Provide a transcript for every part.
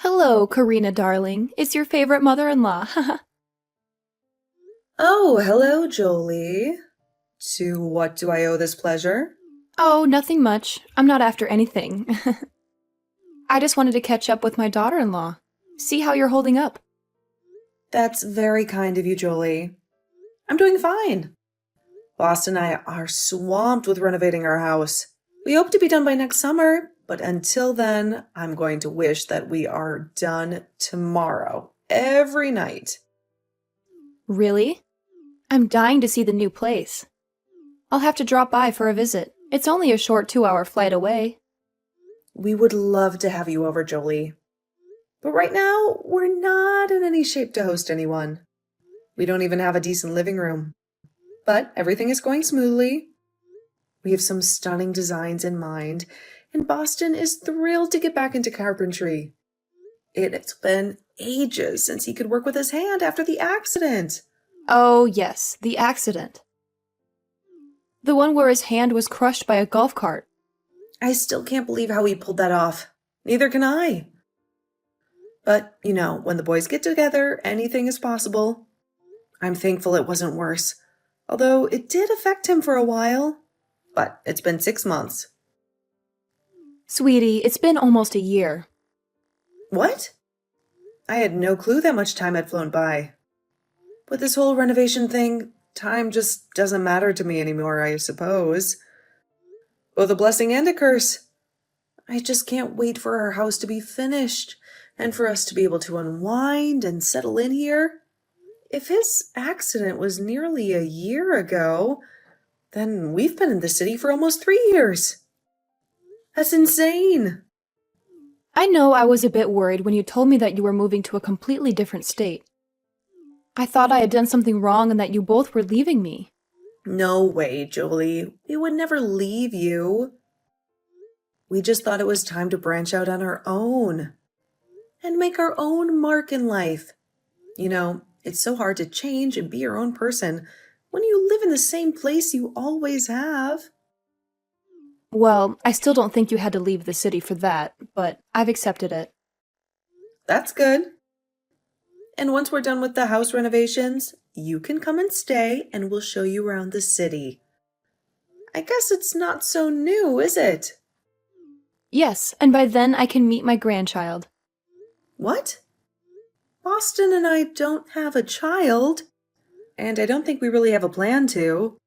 Hello, Karina darling. It's your favorite mother-in-law. Oh, hello, Jolie. To what do I owe this pleasure? Oh, nothing much. I'm not after anything. I just wanted to catch up with my daughter-in-law. See how you're holding up. That's very kind of you, Jolie. I'm doing fine. Boss and I are swamped with renovating our house. We hope to be done by next summer, but until then, I'm going to wish that we are done tomorrow, every night. Really? I'm dying to see the new place. I'll have to drop by for a visit. It's only a short 2-hour flight away. We would love to have you over, Jolie. But right now, we're not in any shape to host anyone. We don't even have a decent living room. But everything is going smoothly. We have some stunning designs in mind, and Boston is thrilled to get back into carpentry. It's been ages since he could work with his hand after the accident. Oh, yes, the accident. The one where his hand was crushed by a golf cart. I still can't believe how he pulled that off. Neither can I. But, when the boys get together, anything is possible. I'm thankful it wasn't worse, although it did affect him for a while. But it's been 6 months. Sweetie, it's been almost a year. What? I had no clue that much time had flown by. With this whole renovation thing, time just doesn't matter to me anymore, I suppose. Both a blessing and a curse. I just can't wait for our house to be finished and for us to be able to unwind and settle in here. If his accident was nearly a year ago, then we've been in the city for almost 3 years. That's insane. I know I was a bit worried when you told me that you were moving to a completely different state. I thought I had done something wrong and that you both were leaving me. No way, Jolie. We would never leave you. We just thought it was time to branch out on our own and make our own mark in life. It's so hard to change and be your own person when you live in the same place you always have. Well, I still don't think you had to leave the city for that, but I've accepted it. That's good. And once we're done with the house renovations, you can come and stay and we'll show you around the city. I guess it's not so new, is it? Yes, and by then I can meet my grandchild. What? Boston and I don't have a child, and I don't think we really have a plan to.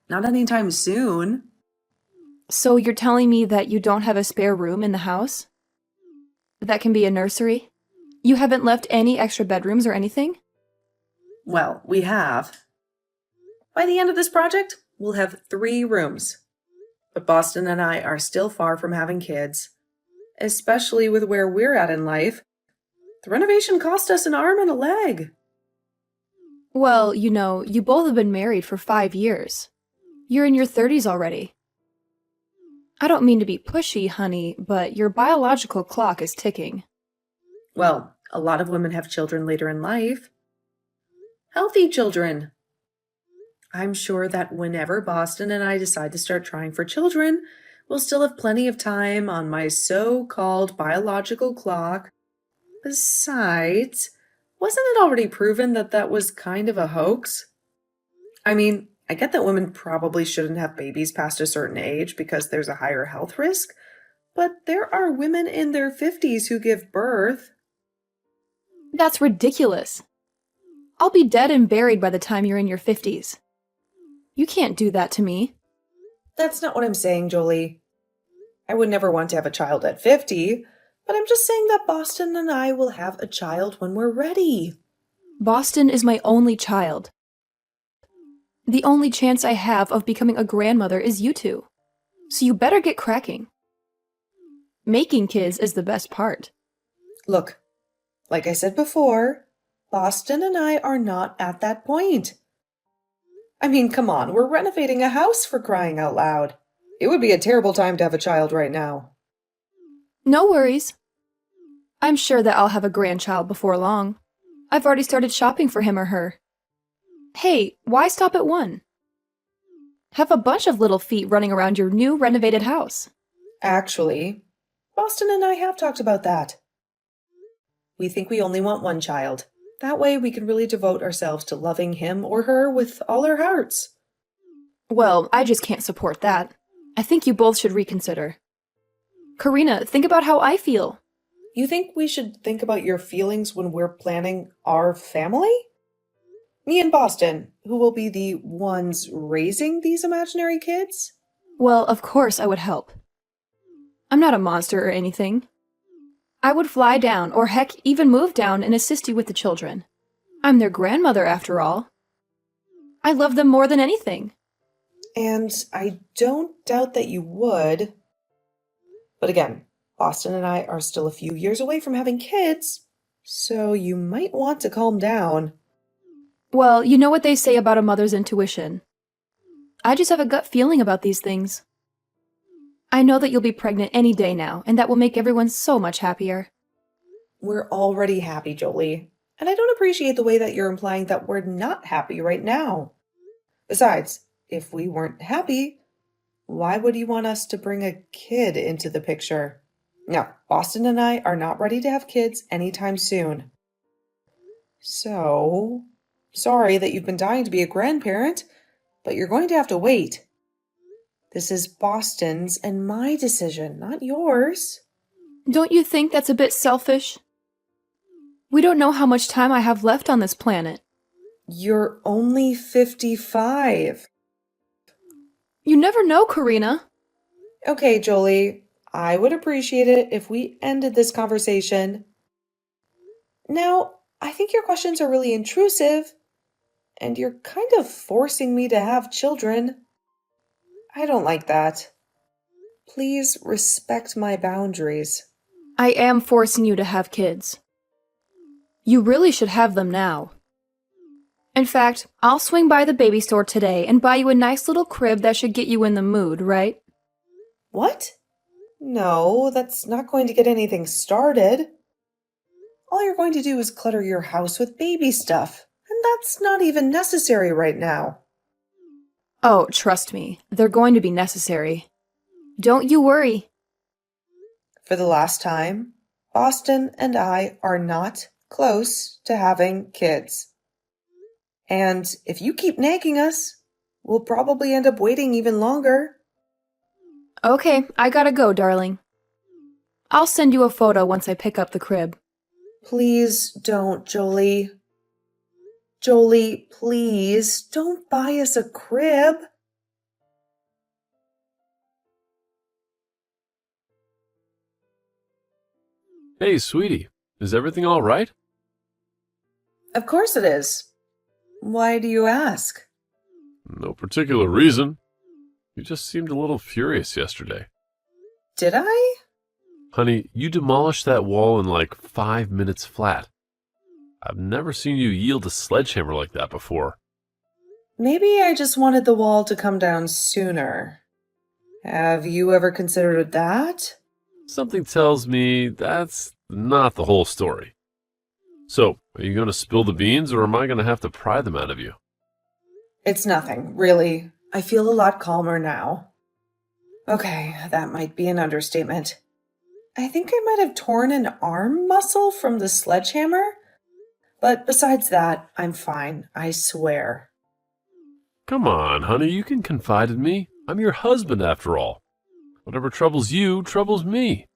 Not anytime soon. So you're telling me that you don't have a spare room in the house? That can be a nursery? You haven't left any extra bedrooms or anything? Well, we have. By the end of this project, we'll have 3 rooms. But Boston and I are still far from having kids, especially with where we're at in life. The renovation cost us an arm and a leg. Well, you both have been married for 5 years. You're in your 30s already. I don't mean to be pushy, honey, but your biological clock is ticking. Well, a lot of women have children later in life. Healthy children. I'm sure that whenever Boston and I decide to start trying for children, we'll still have plenty of time on my so-called biological clock. Besides, wasn't it already proven that that was kind of a hoax? I mean, I get that women probably shouldn't have babies past a certain age because there's a higher health risk, but there are women in their 50s who give birth. That's ridiculous. I'll be dead and buried by the time you're in your 50s. You can't do that to me. That's not what I'm saying, Jolie. I would never want to have a child at 50, but I'm just saying that Boston and I will have a child when we're ready. Boston is my only child. The only chance I have of becoming a grandmother is you two. So you better get cracking. Making kids is the best part. Look, like I said before, Boston and I are not at that point. I mean, come on, we're renovating a house for crying out loud. It would be a terrible time to have a child right now. No worries. I'm sure that I'll have a grandchild before long. I've already started shopping for him or her. Hey, why stop at one? Have a bunch of little feet running around your new renovated house. Actually, Boston and I have talked about that. We think we only want one child. That way we can really devote ourselves to loving him or her with all our hearts. Well, I just can't support that. I think you both should reconsider. Karina, think about how I feel. You think we should think about your feelings when we're planning our family? Me and Boston, who will be the ones raising these imaginary kids? Well, of course I would help. I'm not a monster or anything. I would fly down, or heck, even move down and assist you with the children. I'm their grandmother, after all. I love them more than anything. And I don't doubt that you would. But again, Boston and I are still a few years away from having kids, so you might want to calm down. Well, you know what they say about a mother's intuition. I just have a gut feeling about these things. I know that you'll be pregnant any day now, and that will make everyone so much happier. We're already happy, Jolie. And I don't appreciate the way that you're implying that we're not happy right now. Besides, if we weren't happy, why would you want us to bring a kid into the picture? No, Boston and I are not ready to have kids anytime soon. So, sorry that you've been dying to be a grandparent, but you're going to have to wait. This is Boston's and my decision, not yours. Don't you think that's a bit selfish? We don't know how much time I have left on this planet. You're only 55. You never know, Karina. Okay, Jolie, I would appreciate it if we ended this conversation. Now, I think your questions are really intrusive, and you're kind of forcing me to have children. I don't like that. Please respect my boundaries. I am forcing you to have kids. You really should have them now. In fact, I'll swing by the baby store today and buy you a nice little crib that should get you in the mood, right? What? No, that's not going to get anything started. All you're going to do is clutter your house with baby stuff, and that's not even necessary right now. Oh, trust me, they're going to be necessary. Don't you worry. For the last time, Boston and I are not close to having kids. And if you keep nagging us, we'll probably end up waiting even longer. Okay, I gotta go, darling. I'll send you a photo once I pick up the crib. Please don't, Jolie. Jolie, please don't buy us a crib. Hey, sweetie, is everything all right? Of course it is. Why do you ask? No particular reason. You just seemed a little furious yesterday. Did I? Honey, you demolished that wall in like 5 minutes flat. I've never seen you yield a sledgehammer like that before. Maybe I just wanted the wall to come down sooner. Have you ever considered that? Something tells me that's not the whole story. So, are you going to spill the beans, or am I going to have to pry them out of you? It's nothing, really. I feel a lot calmer now. Okay, that might be an understatement. I think I might have torn an arm muscle from the sledgehammer. But besides that, I'm fine, I swear. Come on, honey, you can confide in me. I'm your husband, after all. Whatever troubles you troubles me.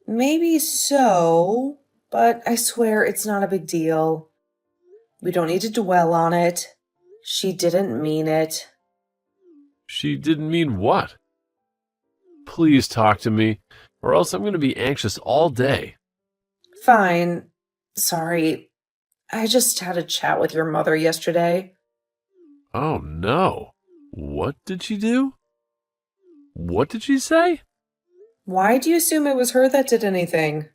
Maybe so, but I swear it's not a big deal. We don't need to dwell on it. She didn't mean it. She didn't mean what? Please talk to me, or else I'm going to be anxious all day. Fine. Sorry. I just had a chat with your mother yesterday. Oh, no. What did she do? What did she say? Why do you assume it was her that did anything?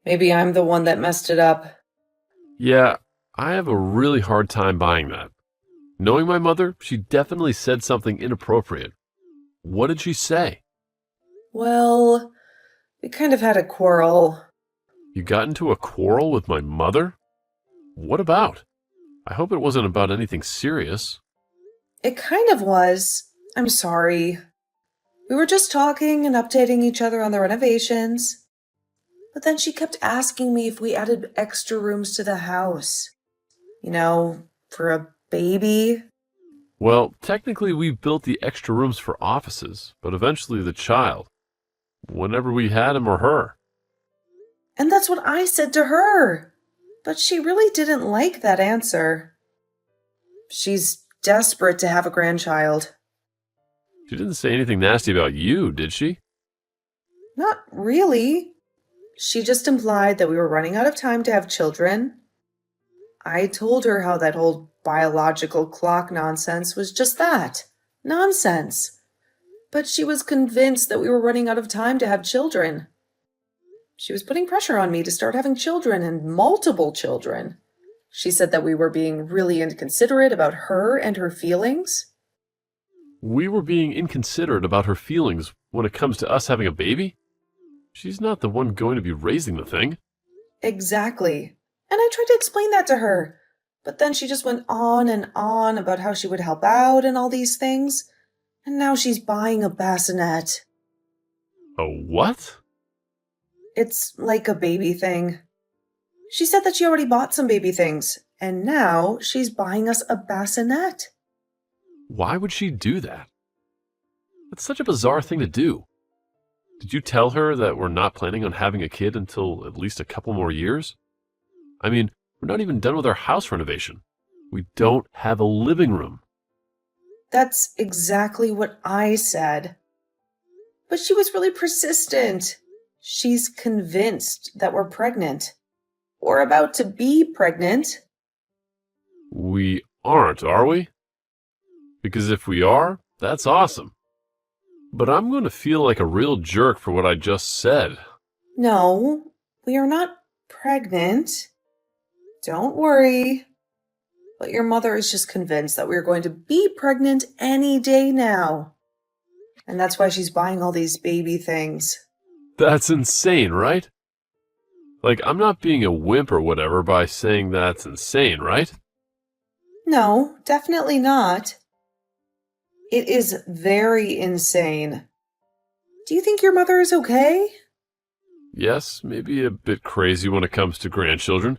Maybe I'm the one that messed it up. Yeah, I have a really hard time buying that. Knowing my mother, she definitely said something inappropriate. What did she say? Well, we kind of had a quarrel. You got into a quarrel with my mother? What about? I hope it wasn't about anything serious. It kind of was. I'm sorry. We were just talking and updating each other on the renovations. But then she kept asking me if we added extra rooms to the house. For a baby. Well, technically, we built the extra rooms for offices, but eventually the child, whenever we had him or her. And that's what I said to her. But she really didn't like that answer. She's desperate to have a grandchild. She didn't say anything nasty about you, did she? Not really. She just implied that we were running out of time to have children. I told her how that whole biological clock nonsense was just that. Nonsense. But she was convinced that we were running out of time to have children. She was putting pressure on me to start having children and multiple children. She said that we were being really inconsiderate about her and her feelings. We were being inconsiderate about her feelings when it comes to us having a baby? She's not the one going to be raising the thing. Exactly. And I tried to explain that to her. But then she just went on and on about how she would help out and all these things. And now she's buying a bassinet. A what? It's like a baby thing. She said that she already bought some baby things, and now she's buying us a bassinet. Why would she do that? That's such a bizarre thing to do. Did you tell her that we're not planning on having a kid until at least a couple more years? I mean, we're not even done with our house renovation. We don't have a living room. That's exactly what I said. But she was really persistent. She's convinced that we're pregnant. Or about to be pregnant. We aren't, are we? Because if we are, that's awesome. But I'm going to feel like a real jerk for what I just said. No, we are not pregnant. Don't worry. But your mother is just convinced that we're going to be pregnant any day now. And that's why she's buying all these baby things. That's insane, right? Like, I'm not being a wimp or whatever by saying that's insane, right? No, definitely not. It is very insane. Do you think your mother is okay? Yes, maybe a bit crazy when it comes to grandchildren,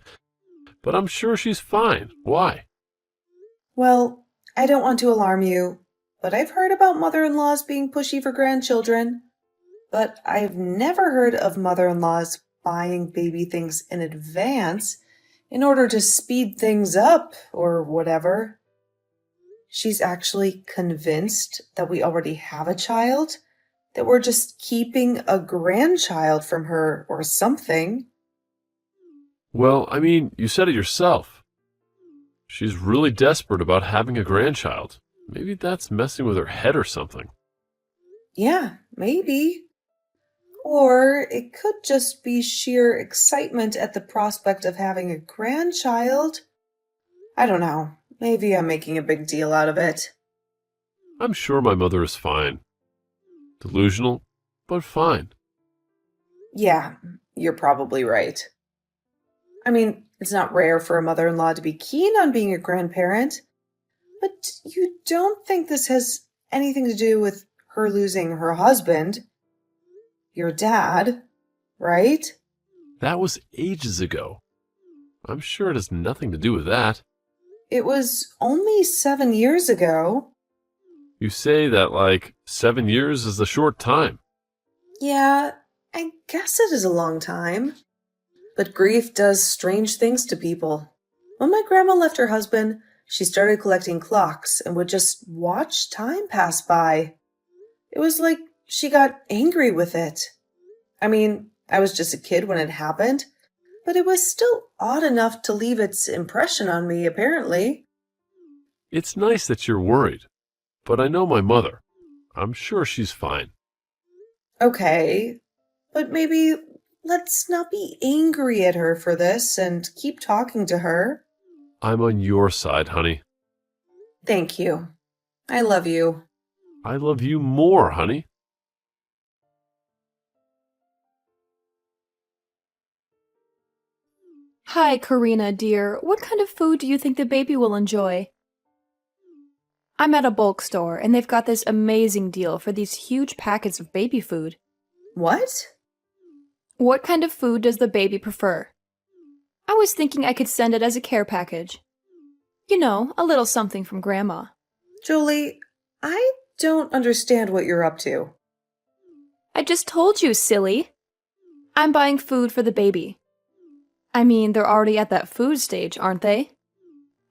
but I'm sure she's fine. Why? Well, I don't want to alarm you, but I've heard about mother-in-laws being pushy for grandchildren. But I've never heard of mother-in-laws buying baby things in advance in order to speed things up or whatever. She's actually convinced that we already have a child, that we're just keeping a grandchild from her or something. Well, I mean, you said it yourself. She's really desperate about having a grandchild. Maybe that's messing with her head or something. Yeah, maybe. Or it could just be sheer excitement at the prospect of having a grandchild. I don't know. Maybe I'm making a big deal out of it. I'm sure my mother is fine. Delusional, but fine. Yeah, you're probably right. I mean, it's not rare for a mother-in-law to be keen on being a grandparent, but you don't think this has anything to do with her losing her husband, your dad, right? That was ages ago. I'm sure it has nothing to do with that. It was only 7 years ago. You say that like 7 years is a short time. Yeah, I guess it is a long time. But grief does strange things to people. When my grandma left her husband, she started collecting clocks and would just watch time pass by. It was like she got angry with it. I mean, I was just a kid when it happened, but it was still odd enough to leave its impression on me, apparently. It's nice that you're worried, but I know my mother. I'm sure she's fine. Okay, but maybe let's not be angry at her for this and keep talking to her. I'm on your side, honey. Thank you. I love you. I love you more, honey. Hi, Karina, dear. What kind of food do you think the baby will enjoy? I'm at a bulk store, and they've got this amazing deal for these huge packets of baby food. What? What kind of food does the baby prefer? I was thinking I could send it as a care package. You know, a little something from Grandma. Julie, I don't understand what you're up to. I just told you, silly. I'm buying food for the baby. I mean, they're already at that food stage, aren't they?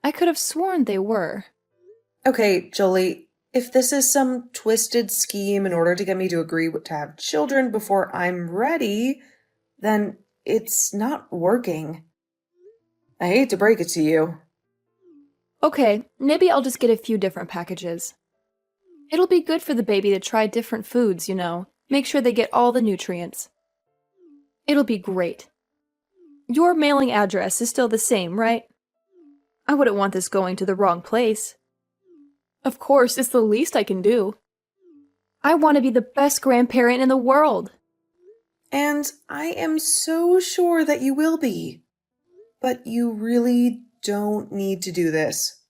I could have sworn they were. Okay, Jolie, if this is some twisted scheme in order to get me to agree to have children before I'm ready, then it's not working. I hate to break it to you. Okay, maybe I'll just get a few different packages. It'll be good for the baby to try different foods, you know. Make sure they get all the nutrients. It'll be great. Your mailing address is still the same, right? I wouldn't want this going to the wrong place. Of course, it's the least I can do. I want to be the best grandparent in the world. And I am so sure that you will be. But you really don't need to do this.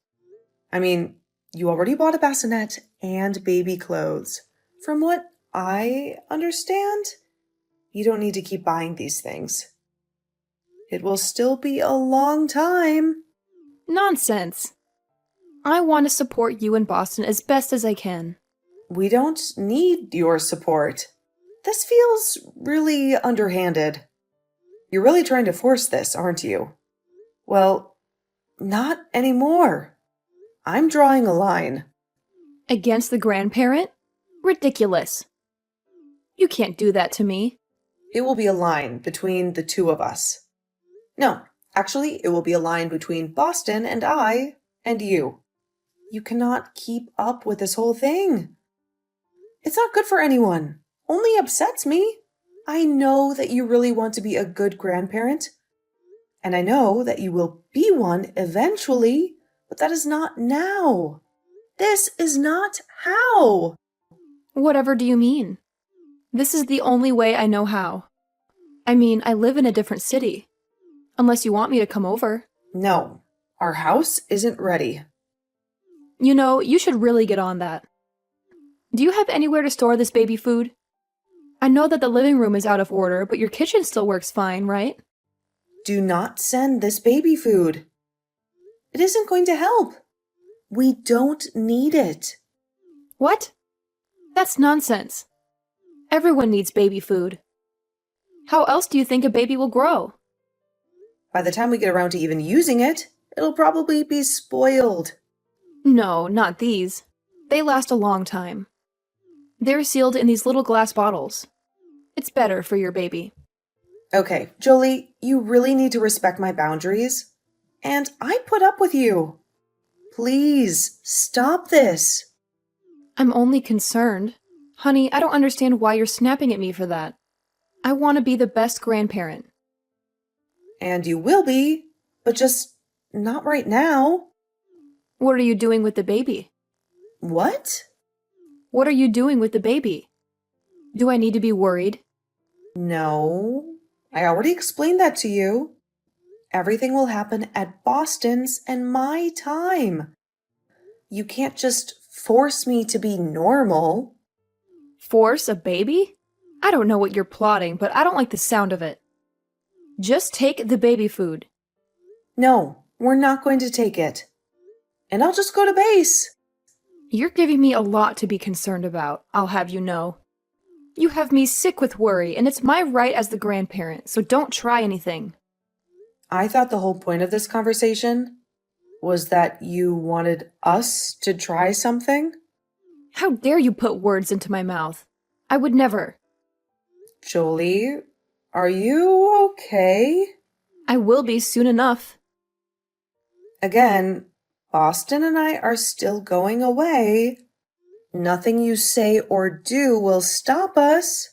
I mean, you already bought a bassinet and baby clothes. From what I understand, you don't need to keep buying these things. It will still be a long time. Nonsense. I want to support you in Boston as best as I can. We don't need your support. This feels really underhanded. You're really trying to force this, aren't you? Well, not anymore. I'm drawing a line. Against the grandparent? Ridiculous. You can't do that to me. It will be a line between the two of us. No, actually, it will be a line between Boston and I and you. You cannot keep up with this whole thing. It's not good for anyone. Only upsets me. I know that you really want to be a good grandparent. And I know that you will be one eventually, but that is not now. This is not how. Whatever do you mean? This is the only way I know how. I mean, I live in a different city. Unless you want me to come over. No, our house isn't ready. You know, you should really get on that. Do you have anywhere to store this baby food? I know that the living room is out of order, but your kitchen still works fine, right? Do not send this baby food. It isn't going to help. We don't need it. What? That's nonsense. Everyone needs baby food. How else do you think a baby will grow? By the time we get around to even using it, it'll probably be spoiled. No, not these. They last a long time. They're sealed in these little glass bottles. It's better for your baby. Okay, Jolie, you really need to respect my boundaries. And I put up with you. Please, stop this. I'm only concerned. Honey, I don't understand why you're snapping at me for that. I want to be the best grandparent. And you will be, but just not right now. What are you doing with the baby? What? What are you doing with the baby? Do I need to be worried? No, I already explained that to you. Everything will happen at Boston's and my time. You can't just force me to be normal. Force a baby? I don't know what you're plotting, but I don't like the sound of it. Just take the baby food. No, we're not going to take it. And I'll just go to base. You're giving me a lot to be concerned about, I'll have you know. You have me sick with worry, and it's my right as the grandparent, so don't try anything. I thought the whole point of this conversation was that you wanted us to try something. How dare you put words into my mouth? I would never. Jolie, are you okay? I will be soon enough. Again, Boston and I are still going away. Nothing you say or do will stop us.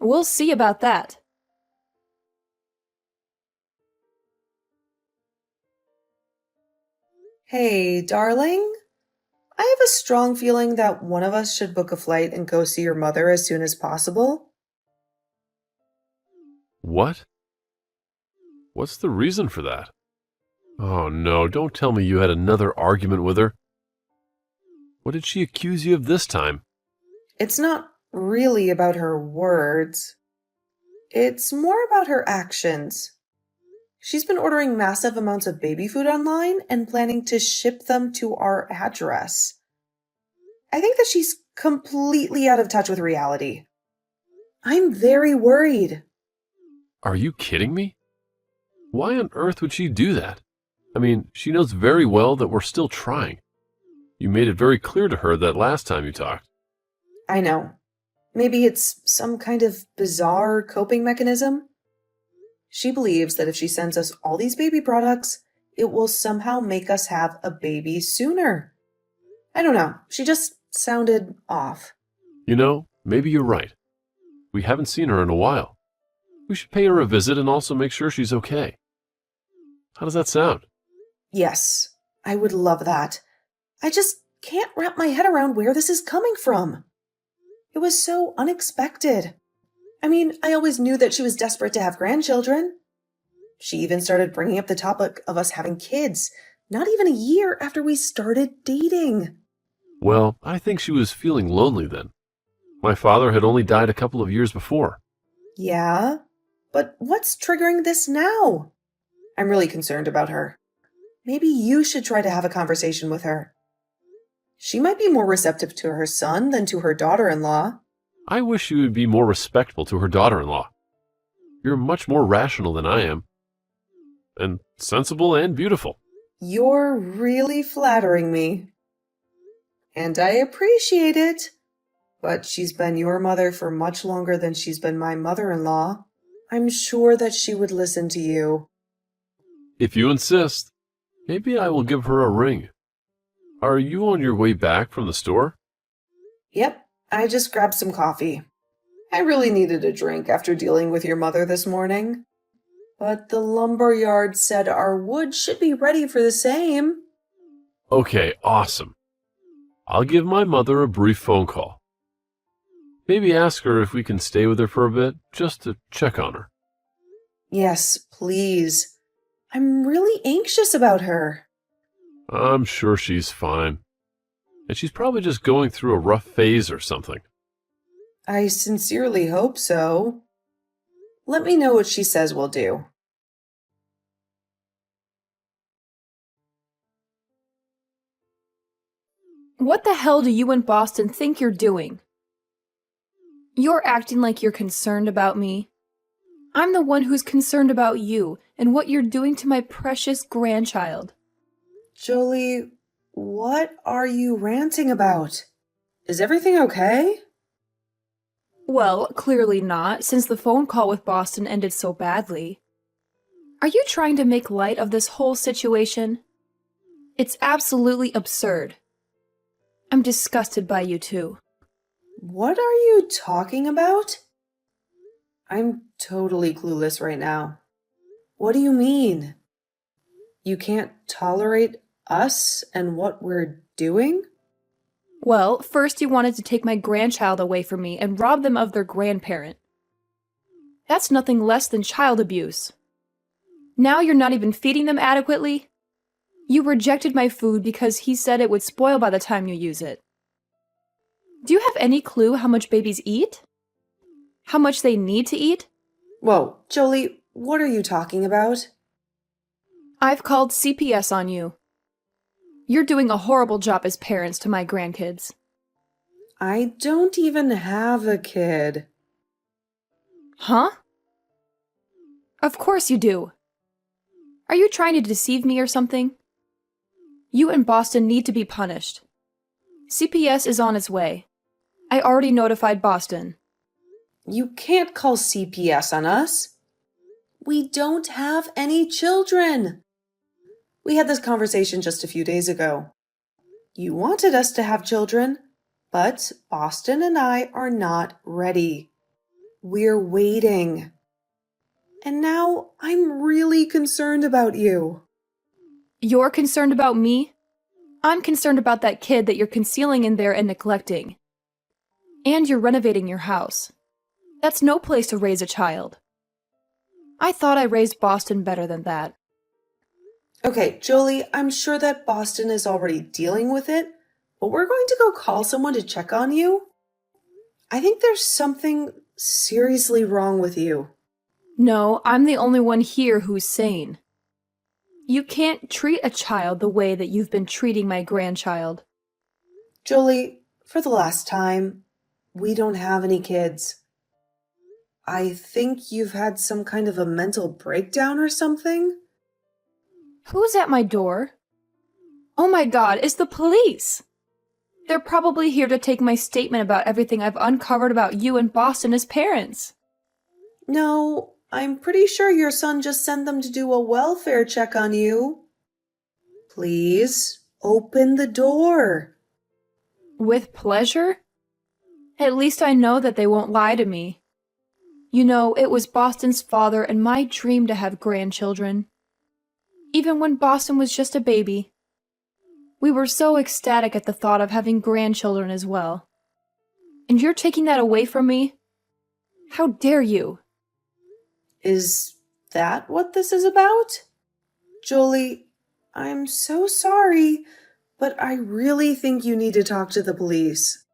We'll see about that. Hey, darling. I have a strong feeling that one of us should book a flight and go see your mother as soon as possible. What? What's the reason for that? Oh no, don't tell me you had another argument with her. What did she accuse you of this time? It's not really about her words. It's more about her actions. She's been ordering massive amounts of baby food online and planning to ship them to our address. I think that she's completely out of touch with reality. I'm very worried. Are you kidding me? Why on earth would she do that? I mean, she knows very well that we're still trying. You made it very clear to her that last time you talked. I know. Maybe it's some kind of bizarre coping mechanism. She believes that if she sends us all these baby products, it will somehow make us have a baby sooner. I don't know. She just sounded off. You know, maybe you're right. We haven't seen her in a while. We should pay her a visit and also make sure she's okay. How does that sound? Yes, I would love that. I just can't wrap my head around where this is coming from. It was so unexpected. I mean, I always knew that she was desperate to have grandchildren. She even started bringing up the topic of us having kids, not even a year after we started dating. Well, I think she was feeling lonely then. My father had only died a couple of years before. Yeah, but what's triggering this now? I'm really concerned about her. Maybe you should try to have a conversation with her. She might be more receptive to her son than to her daughter-in-law. I wish she would be more respectful to her daughter-in-law. You're much more rational than I am. And sensible and beautiful. You're really flattering me. And I appreciate it. But she's been your mother for much longer than she's been my mother-in-law. I'm sure that she would listen to you. If you insist, maybe I will give her a ring. Are you on your way back from the store? Yep, I just grabbed some coffee. I really needed a drink after dealing with your mother this morning. But the lumberyard said our wood should be ready for the same. Okay, awesome. I'll give my mother a brief phone call. Maybe ask her if we can stay with her for a bit, just to check on her. Yes, please. I'm really anxious about her. I'm sure she's fine. And she's probably just going through a rough phase or something. I sincerely hope so. Let me know what she says we'll do. What the hell do you and Boston think you're doing? You're acting like you're concerned about me. I'm the one who's concerned about you and what you're doing to my precious grandchild. Jolie, what are you ranting about? Is everything okay? Well, clearly not, since the phone call with Boston ended so badly. Are you trying to make light of this whole situation? It's absolutely absurd. I'm disgusted by you two. What are you talking about? I'm totally clueless right now. What do you mean? You can't tolerate us and what we're doing? Well, first you wanted to take my grandchild away from me and rob them of their grandparent. That's nothing less than child abuse. Now you're not even feeding them adequately? You rejected my food because he said it would spoil by the time you use it. Do you have any clue how much babies eat? How much they need to eat? Whoa, Jolie, what are you talking about? I've called CPS on you. You're doing a horrible job as parents to my grandkids. I don't even have a kid. Huh? Of course you do. Are you trying to deceive me or something? You and Boston need to be punished. CPS is on its way. I already notified Boston. You can't call CPS on us. We don't have any children. We had this conversation just a few days ago. You wanted us to have children, but Boston and I are not ready. We're waiting. And now I'm really concerned about you. You're concerned about me? I'm concerned about that kid that you're concealing in there and neglecting. And you're renovating your house. That's no place to raise a child. I thought I raised Boston better than that. Okay, Jolie, I'm sure that Boston is already dealing with it, but we're going to go call someone to check on you. I think there's something seriously wrong with you. No, I'm the only one here who's sane. You can't treat a child the way that you've been treating my grandchild. Jolie, for the last time, we don't have any kids. I think you've had some kind of a mental breakdown or something. Who's at my door? Oh my god, it's the police! They're probably here to take my statement about everything I've uncovered about you and Boston as parents. No, I'm pretty sure your son just sent them to do a welfare check on you. Please, open the door. With pleasure? At least I know that they won't lie to me. You know, it was Boston's father and my dream to have grandchildren. Even when Boston was just a baby. We were so ecstatic at the thought of having grandchildren as well. And you're taking that away from me? How dare you? Is that what this is about? Jolie, I'm so sorry, but I really think you need to talk to the police.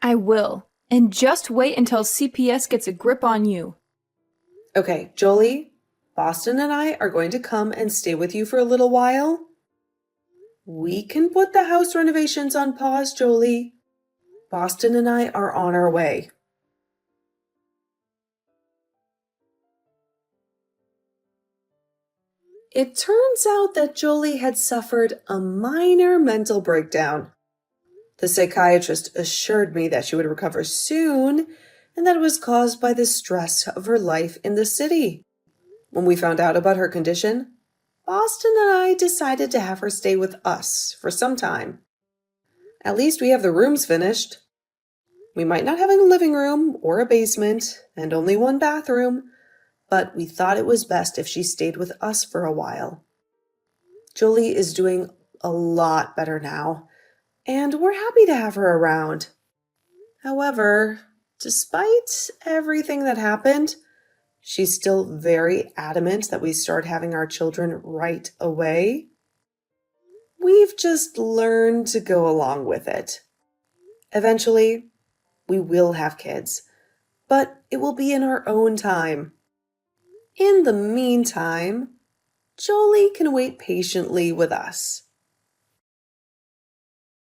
I will. And just wait until CPS gets a grip on you. Okay, Jolie, Boston and I are going to come and stay with you for a little while. We can put the house renovations on pause, Jolie. Boston and I are on our way. It turns out that Jolie had suffered a minor mental breakdown. The psychiatrist assured me that she would recover soon and that it was caused by the stress of her life in the city. When we found out about her condition, Boston and I decided to have her stay with us for some time. At least we have the rooms finished. We might not have a living room or a basement and only one bathroom, but we thought it was best if she stayed with us for a while. Jolie is doing a lot better now, and we're happy to have her around. However, despite everything that happened, she's still very adamant that we start having our children right away. We've just learned to go along with it. Eventually, we will have kids, but it will be in our own time. In the meantime, Jolie can wait patiently with us.